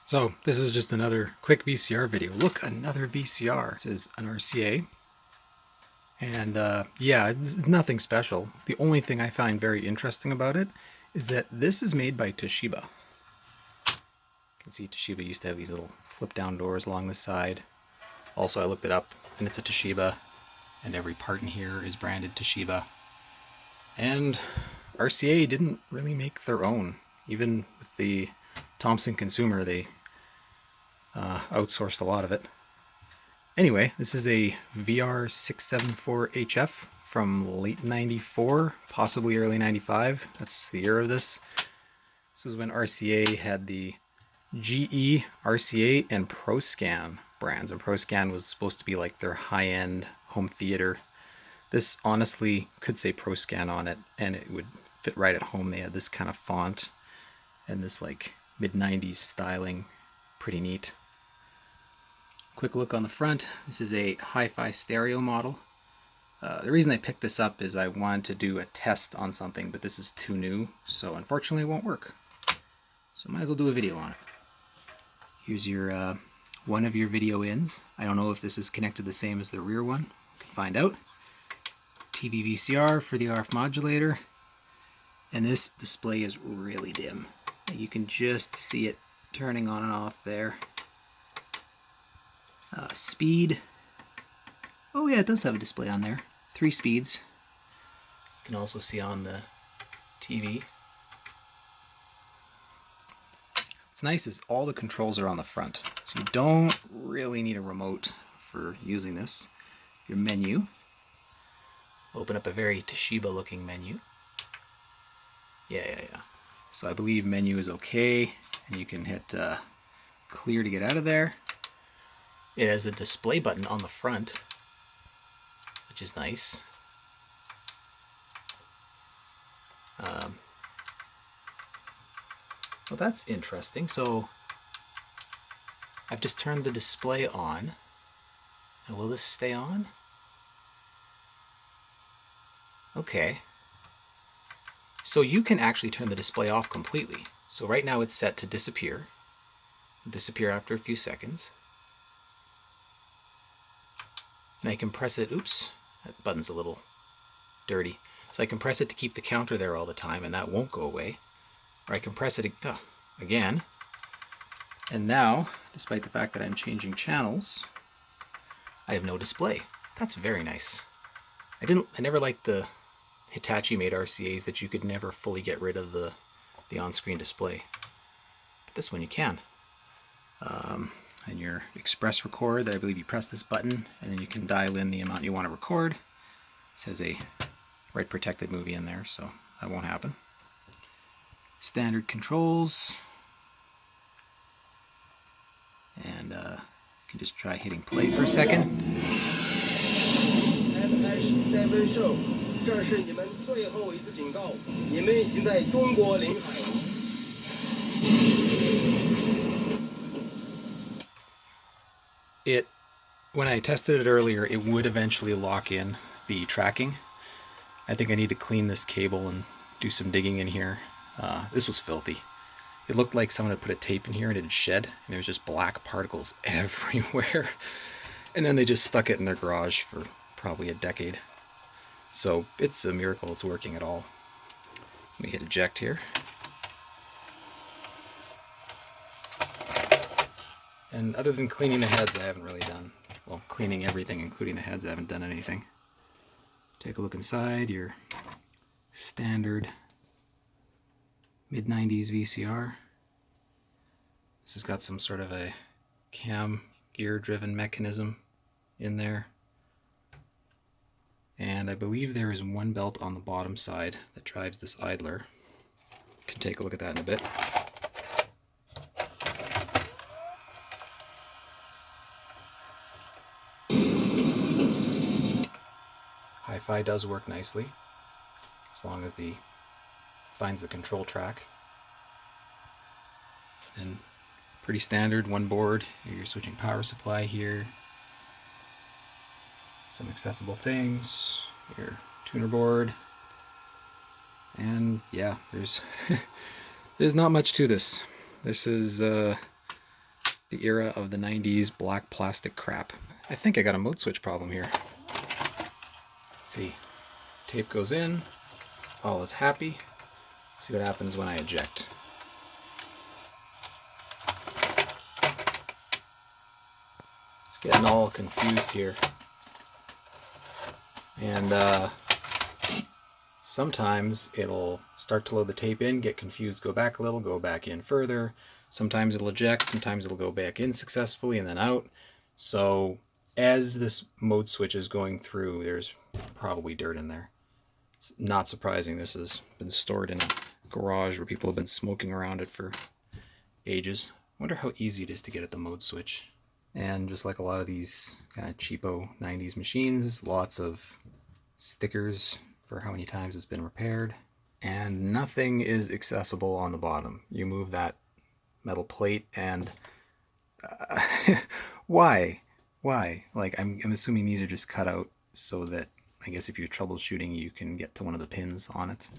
So this is just another quick VCR video. Look, another VCR. This is an RCA. And yeah, it's nothing special. The only thing I find very interesting about it is that this is made by Toshiba. You can see Toshiba used to have these little flip down doors along the side. Also, I looked it up and it's a Toshiba, and every part in here is branded Toshiba. And RCA didn't really make their own. Even with the Thomson Consumer, they outsourced a lot of it. Anyway, this is a VR-674HF from late 94, possibly early 95. That's the year of this. This is when RCA had the GE, RCA, and ProScan brands. And ProScan was supposed to be like their high-end home theater. This honestly could say ProScan on it, and it would fit right at home. They had this kind of font and this like mid-90s styling. Pretty neat. Quick look on the front. This is a hi-fi stereo model. The reason I picked this up is I wanted to do a test on something, but this is too new, so unfortunately it won't work. So might as well do a video on it. Here's your one of your video ins. I don't know if this is connected the same as the rear one. We can find out. TV VCR for the RF modulator. And this display is really dim. You can just see it turning on and off there. Speed. Oh yeah, it does have a display on there. 3 speeds. You can also see on the TV. What's nice is all the controls are on the front, so you don't really need a remote for using this. Your menu. Open up a very Toshiba looking menu. Yeah. So I believe menu is okay, and you can hit clear to get out of there. It has a display button on the front, which is nice. Well, that's interesting. So I've just turned the display on. Now, will this stay on? Okay. So you can actually turn the display off completely. So right now it's set to disappear. Disappear after a few seconds. And I can press it, oops, that button's a little dirty. So I can press it to keep the counter there all the time, and that won't go away. Or I can press it again. And now, despite the fact that I'm changing channels, I have no display. That's very nice. I never liked the Hitachi made RCAs that you could never fully get rid of the on-screen display. But this one you can. And your express record, I believe you press this button and then you can dial in the amount you want to record. It says a write protected movie in there, so that won't happen. Standard controls. And you can just try hitting play for a second. When I tested it earlier, it would eventually lock in the tracking. I think I need to clean this cable and do some digging in here. This was filthy. It looked like someone had put a tape in here and it had shed, and there was just black particles everywhere. And then they just stuck it in their garage for probably a decade. So it's a miracle it's working at all. Let me hit eject here. And other than cleaning the heads, I haven't really done, well, cleaning everything, including the heads, I haven't done anything. Take a look inside, your standard mid-90s VCR. This has got some sort of a cam gear-driven mechanism in there. And I believe there is one belt on the bottom side that drives this idler. You can take a look at that in a bit. Hi-Fi does work nicely, as long as finds the control track. And pretty standard, one board. You're switching power supply here. Some accessible things. Your tuner board. And yeah, there's not much to this. This is The era of the 90s black plastic crap. I think I got a mode switch problem here. Let's see. Tape goes in. All is happy. Let's see what happens when I eject. It's getting all confused here. And sometimes it'll start to load the tape in, get confused, go back a little, go back in further. Sometimes it'll eject, sometimes it'll go back in successfully and then out. So as this mode switch is going through, there's probably dirt in there. It's not surprising. This has been stored in a garage where people have been smoking around it for ages. I wonder how easy it is to get at the mode switch. And just like a lot of these kind of cheapo 90s machines, lots of stickers for how many times it's been repaired. And nothing is accessible on the bottom. You move that metal plate and why? Like I'm assuming these are just cut out so that I guess if you're troubleshooting you can get to one of the pins on it.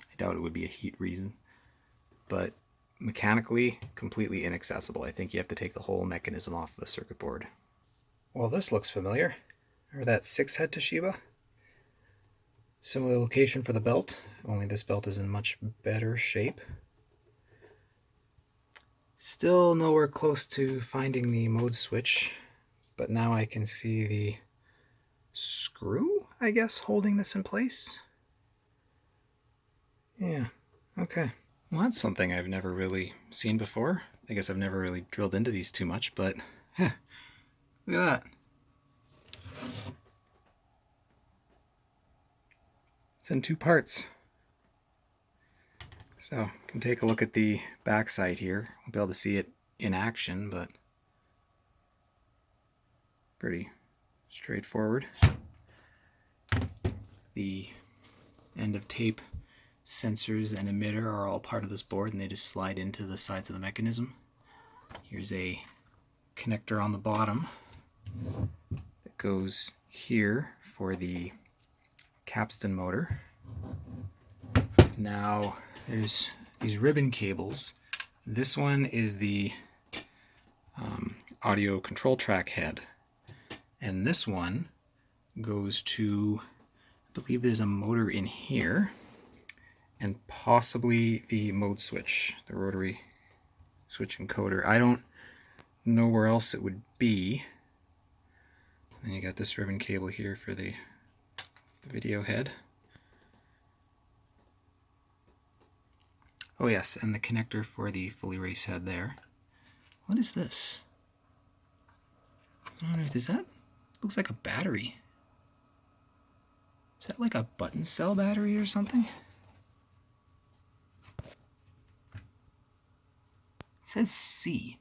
I doubt it would be a heat reason, but mechanically completely inaccessible. I think you have to take the whole mechanism off the circuit board. Well, this looks familiar. Remember that 6-head Toshiba? Similar location for the belt, only this belt is in much better shape. Still nowhere close to finding the mode switch, but now I can see the screw, I guess, holding this in place. Yeah, okay. Well, that's something I've never really seen before. I guess I've never really drilled into these too much, but look at that. It's in 2 parts. So you can take a look at the back side here. We'll be able to see it in action, but pretty straightforward. The end of tape sensors and emitter are all part of this board, and they just slide into the sides of the mechanism. Here's a connector on the bottom that goes here for the capstan motor. Now there's these ribbon cables. This one is the audio control track head, and this one goes to, I believe there's a motor in here, and possibly the mode switch, the rotary switch encoder. I don't know where else it would be. Then you got this ribbon cable here for the video head. Oh yes, and the connector for the fully race head there. What is this? I don't know, does that, looks like a battery. Is that like a button cell battery or something? It says C.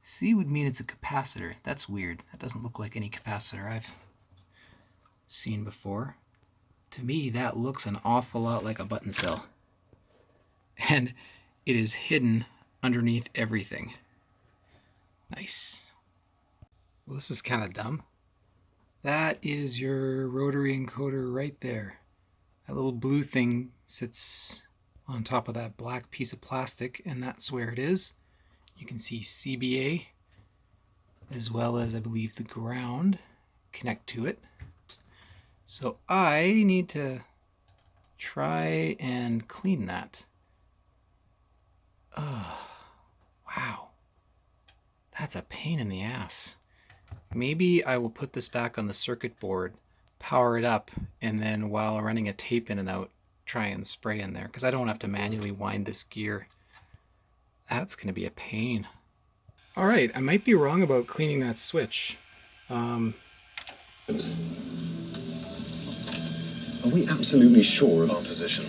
C would mean it's a capacitor. That's weird. That doesn't look like any capacitor I've seen before. To me, that looks an awful lot like a button cell. And it is hidden underneath everything. Nice. Well, this is kind of dumb. That is your rotary encoder right there. That little blue thing sits on top of that black piece of plastic, and that's where it is. You can see CBA, as well as I believe the ground connect to it. So I need to try and clean that. Oh, wow. That's a pain in the ass. Maybe I will put this back on the circuit board, power it up, and then while running a tape in and out, try and spray in there, because I don't have to manually wind this gear. That's going to be a pain. Alright, I might be wrong about cleaning that switch. Are we absolutely sure of our position?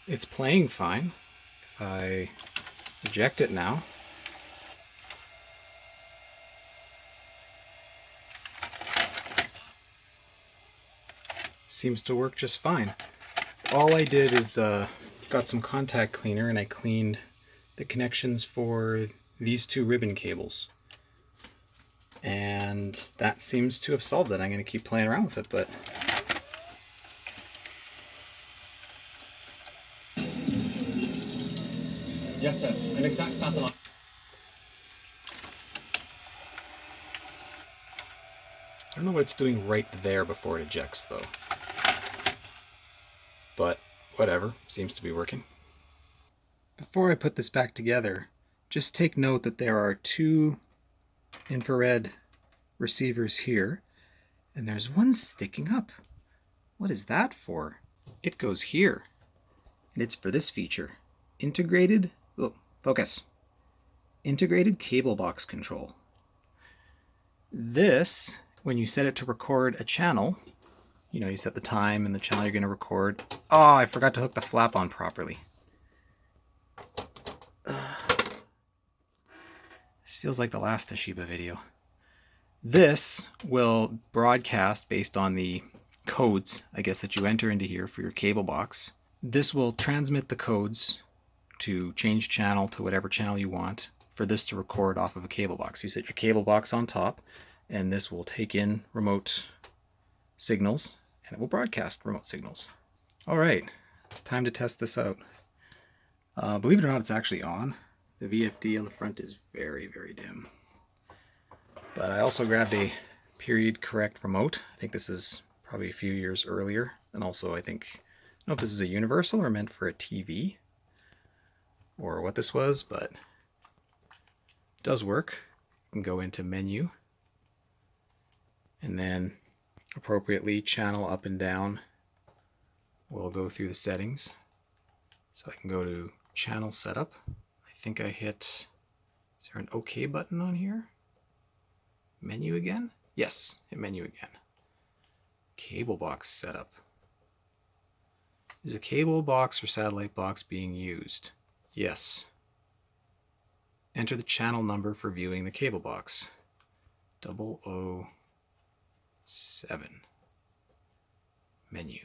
It's playing fine. If I eject it now, seems to work just fine. All I did is got some contact cleaner and I cleaned the connections for these 2 ribbon cables. And that seems to have solved it. I'm going to keep playing around with it, but Yes, sir. An exact satellite. I don't know what it's doing right there before it ejects, though. But whatever, seems to be working. Before I put this back together, just take note that there are two infrared receivers here, and there's one sticking up. What is that for? It goes here, and it's for this feature. Integrated, oh, focus. Integrated cable box control. This, when you set it to record a channel, you know, you set the time and the channel you're going to record. Oh, I forgot to hook the flap on properly. This feels like the last Toshiba video. This will broadcast based on the codes, I guess, that you enter into here for your cable box. This will transmit the codes to change channel to whatever channel you want for this to record off of a cable box. You set your cable box on top, and this will take in remote signals, and it will broadcast remote signals. All right, it's time to test this out. Believe it or not, it's actually on. The VFD on the front is very, very dim. But I also grabbed a period correct remote. I think this is probably a few years earlier. And also I don't know if this is a universal or meant for a TV or what this was, but it does work. You can go into menu and then appropriately channel up and down. We'll go through the settings. So I can go to channel setup. I think I hit, is there an OK button on here? Menu again? Yes, hit menu again. Cable box setup. Is a cable box or satellite box being used? Yes. Enter the channel number for viewing the cable box. 007. Menu.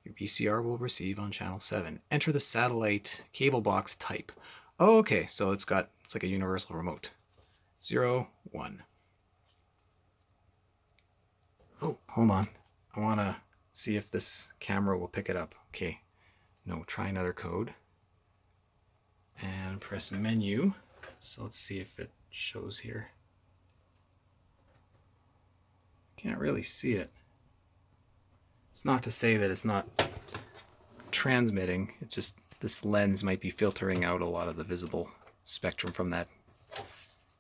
Your VCR will receive on channel 7. Enter the satellite cable box type. Oh, okay, so it's like a universal remote. 0, 1. Oh, hold on. I want to see if this camera will pick it up. Okay, no, try another code. And press menu. So let's see if it shows here. Can't really see it. It's not to say that it's not transmitting. It's just this lens might be filtering out a lot of the visible spectrum from that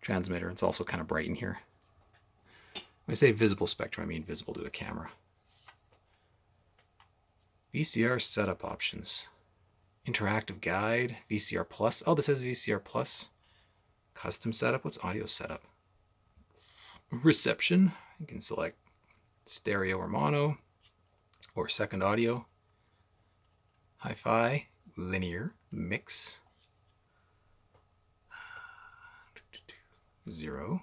transmitter. It's also kind of bright in here. When I say visible spectrum, I mean visible to a camera. VCR setup options. Interactive guide, VCR plus. Oh, this says VCR plus. Custom setup. What's audio setup? Reception. You can select stereo or mono or second audio. Hi-Fi, linear, mix. 0.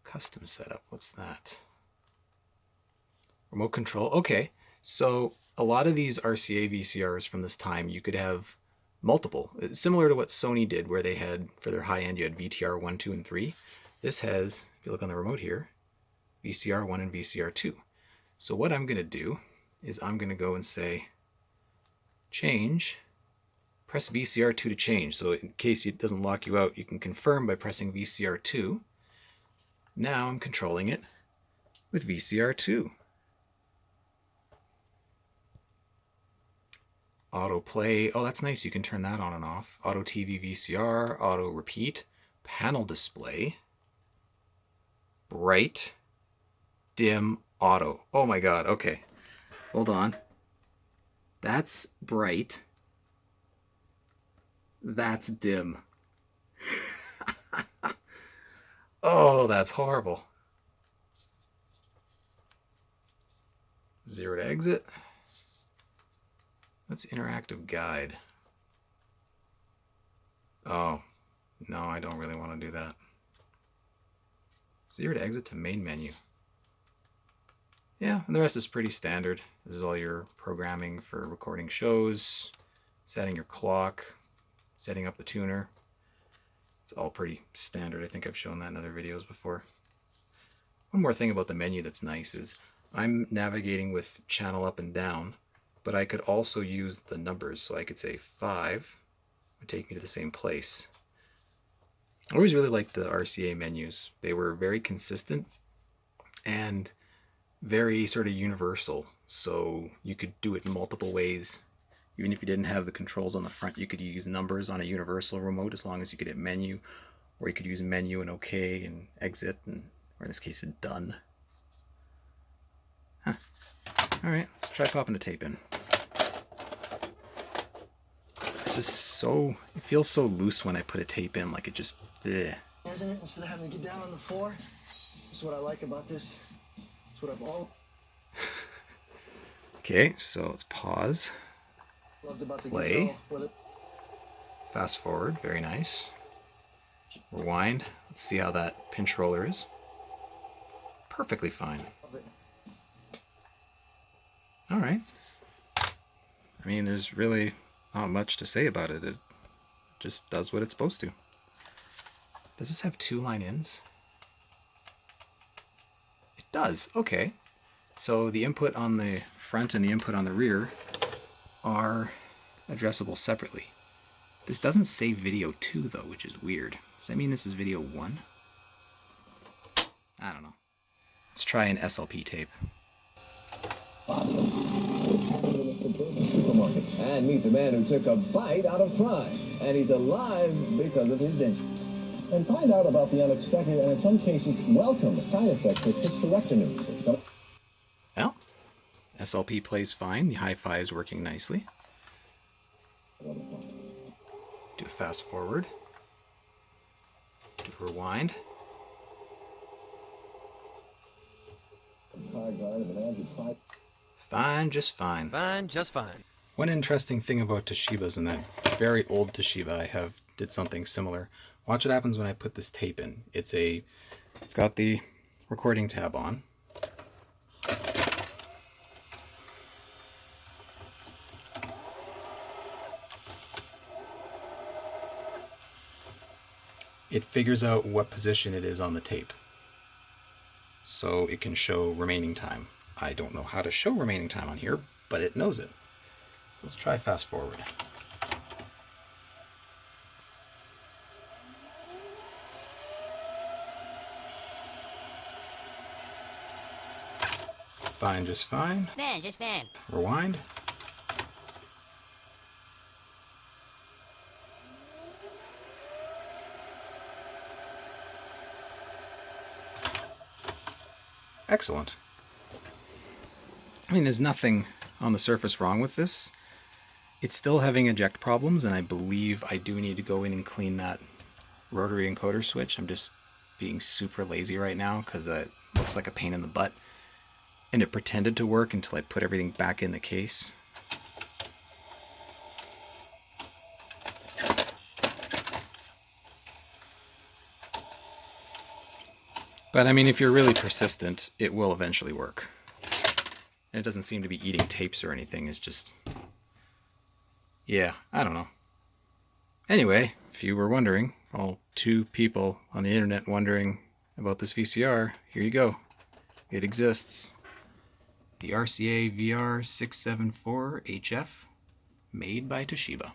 Custom setup, what's that? Remote control, okay. So a lot of these RCA VCRs from this time, you could have multiple. It's similar to what Sony did, where they had, for their high-end, you had VTR 1, 2, and 3. This has, if you look on the remote here, VCR 1 and VCR 2. So what I'm going to do is I'm going to go and say, change, press VCR 2 to change. So in case it doesn't lock you out, you can confirm by pressing VCR 2. Now I'm controlling it with VCR 2. Auto play, oh that's nice, you can turn that on and off. Auto TV VCR, auto repeat, panel display, bright, dim, auto. Oh my god, okay. Hold on. That's bright. That's dim. Oh, that's horrible. 0 to exit. What's interactive guide? Oh, no, I don't really want to do that. 0 to exit to main menu. Yeah, and the rest is pretty standard. This is all your programming for recording shows, setting your clock, setting up the tuner. It's all pretty standard. I think I've shown that in other videos before. One more thing about the menu that's nice is I'm navigating with channel up and down, but I could also use the numbers. So I could say 5, would take me to the same place. I always really liked the RCA menus. They were very consistent and very sort of universal, so you could do it in multiple ways. Even if you didn't have the controls on the front, you could use numbers on a universal remote as long as you could hit menu, or you could use menu and OK and exit, and, or in this case, done. Huh. Alright, let's try popping a tape in. This is so, it feels so loose when I put a tape in, like it just, bleh. Isn't it? Instead of having to get down on the floor, that's what I like about this. That's what I've all Okay, so let's pause. loved about the Play. Gazelle. Fast forward, very nice. Rewind. Let's see how that pinch roller is. Perfectly fine. Alright. I mean, there's really not much to say about it. It just does what it's supposed to. Does this have 2 line ins? It does. Okay. So the input on the front and the input on the rear are addressable separately. This doesn't say video 2 though, which is weird. Does that mean this is video 1? I don't know. Let's try an SLP tape. And meet the man who took a bite out of crime, and he's alive because of his dentures. And find out about the unexpected and in some cases welcome side effects of hysterectomy. Well, SLP plays fine. The Hi-Fi is working nicely. Do a fast forward. Do a rewind. Fine, just fine. Fine, just fine. One interesting thing about Toshibas, and that very old Toshiba I did something similar. Watch what happens when I put this tape in. It's got the recording tab on. It figures out what position it is on the tape, so it can show remaining time. I don't know how to show remaining time on here, but it knows it. So let's try fast forward. Fine, just fine. Fine, just fine. Rewind. Excellent. I mean, there's nothing on the surface wrong with this. It's still having eject problems, and I believe I do need to go in and clean that rotary encoder switch. I'm just being super lazy right now because it looks like a pain in the butt. And it pretended to work until I put everything back in the case. But I mean, if you're really persistent, it will eventually work. And it doesn't seem to be eating tapes or anything. It's just, yeah, I don't know. Anyway, if you were wondering, all 2 people on the internet wondering about this VCR, here you go. It exists. The RCA VR-674HF, made by Toshiba.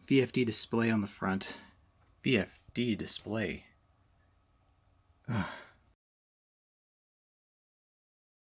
VFD display on the front. VFD display. Ugh.